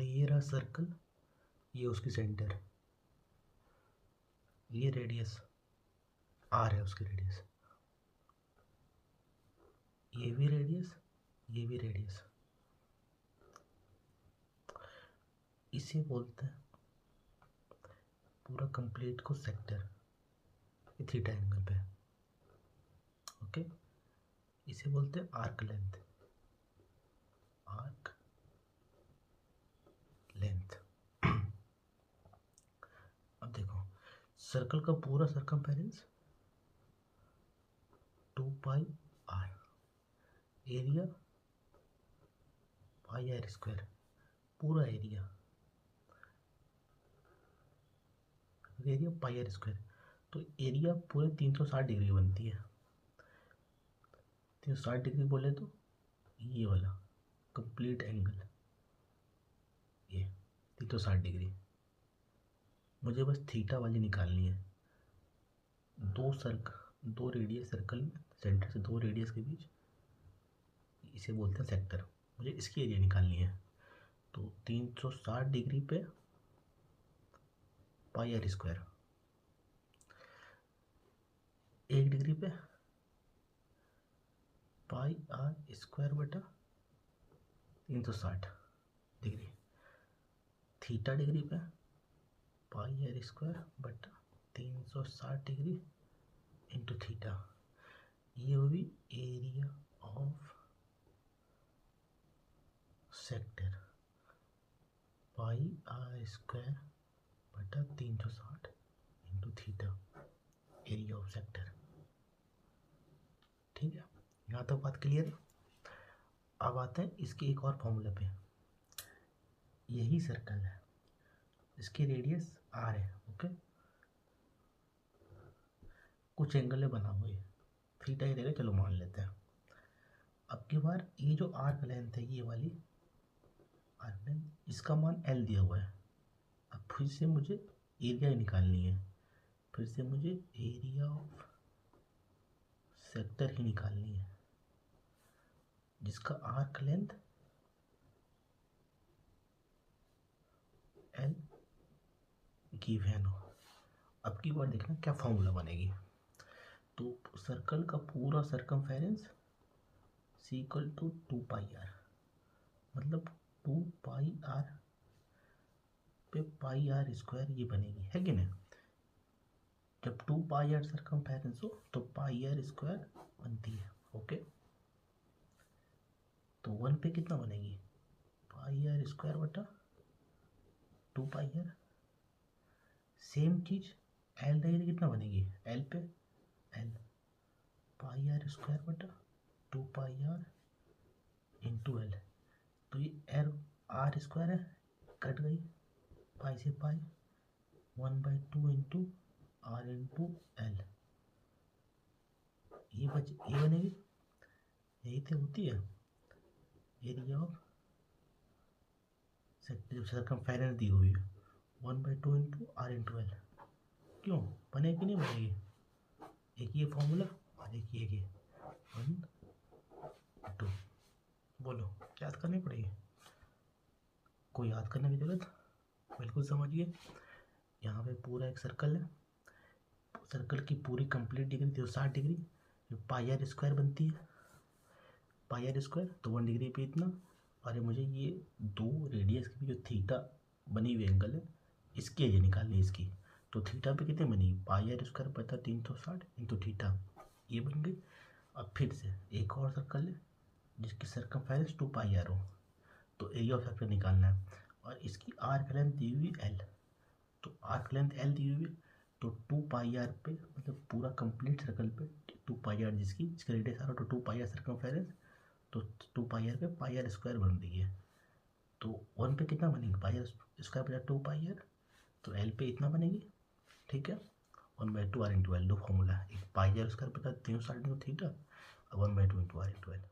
भाई ये रहा सर्कल, ये उसकी सेंटर, ये रेडियस आर है उसकी रेडियस, ये भी रेडियस, ये भी रेडियस। इसे बोलते हैं पूरा कंप्लीट को सेक्टर, थीटा एंगल पे। ओके, इसे बोलते हैं आर्क लेंथ, आर्क लेंथ। अब देखो सर्कल का पूरा circumference 2 pi r, area pi r square, पूरा एरिया पाई आर स्क्वायर। तो एरिया पूरे 360 डिग्री बनती है। 360 डिग्री बोले तो ये वाला कंप्लीट एंगल, ये 360 डिग्री। मुझे बस थीटा वाली निकालनी है। दो रेडियस सर्कल में, सेंटर से दो रेडियस के बीच, इसे बोलते हैं सेक्टर। मुझे इसकी एरिया निकालनी है। तो 360 डिग्री पे पाई आर स्क्वायर, 1 डिग्री पे पाई आर स्क्वायर बटा 360 डिग्री, थीटा डिग्री पे पाई आर स्क्वायर बटा 360 डिग्री इंटू थीटा। ये होगी area of sector, pi r square बटा 360 into theta, area of sector. ठीक है, यहाँ तक बात क्लियर है। अब आते हैं इसके एक और फॉर्मूले पे। यही सर्कल है, इसकी रेडियस आर है। ओके, कुछ एंगल बना हुए थीटा ही रहेगा, चलो मान लेते हैं। अब की बार ये जो आर्क लेंथ है, ये वाली आर्क लेंथ, इसका मान एल दिया हुआ है। अब फिर से मुझे एरिया निकालनी है, फिर से मुझे एरिया ऑफ सेक्टर ही निकालनी है, जिसका आर्क लेंथ एल गिवन हो। अब की बार देखना क्या फॉर्मूला बनेगी। तो सर्कल का पूरा circumference C equal to 2 pi r, मतलब 2 पाई आर पे पाई आर स्क्वायर ये बनेगी, है कि नहीं। जब 2 पाई आर सरकमफेरेंस हो तो पाई आर स्क्वायर बनती है। ओके, तो 1 पे कितना बनेगी, पाई आर स्क्वायर बटा 2 पाई आर। सेम चीज एल रहेगी, कितना बनेगी, एल पे एल पाई आर स्क्वायर बटा 2 पाई आर इंटू एल। तो ये एर आर स्क्वायर है, कट गई, पाई से पाई, 1/2 इंटू आर इंटू एल। ये बनेगी, यही तो होती है एरिया ऑफ सेक्टर, सरकमफेरेंस दी हुई है 1/2 इंटू आर इंटू एल। क्यों बनेगी कि नहीं बनेगी, एक ये फॉर्मूला और एक ये 1/2, बोलो याद करनी पड़ेगी, कोई याद करने की जरूरत, बिल्कुल समझिए। यहाँ पे पूरा एक सर्कल है, सर्कल की पूरी complete degree 360 degree, pi r square बनती है, पाई आर स्क्वायर तो 1 डिग्री पे इतना। और मुझे ये दो रेडियस की जो थीटा बनी हुई एंगल है, इसकी एरिया निकालनी है इसकी। तो थीटा पे कितने बनी, पाई आर स्क्वायर बता 360 इंटू थीटा, ये बन गई। अब फिर से एक और सर्कल है जिसकी सरकमफेरेंस 2 पाई आर हो, तो एरिया ऑफ सर्कल निकालना है। और इसकी आर्क लेंथ दी हुई एल, तो आर्क लेंथ एल दी हुई है, तो 2 पाई आर पे, मतलब पूरा कंप्लीट सर्कल पे 2 पाई आर, जिसकी रेडियस आर, तो 2 पाई आर सरकमफेरेंस, तो 2 पाई आर पे पाई आर स्क्वायर बन रही है। तो 1 पे कितना बनेगी, पाई आर स्क्वायर बचा 2 पाई आर, तो एल पे इतना बनेगी। ठीक है, 1/2 आर इंटू एल, दो फॉर्मूला है, एक पाई आर स्क्वायर बचा 360 इंटू थीटा और 1/2 इंटू आर इंटू एल।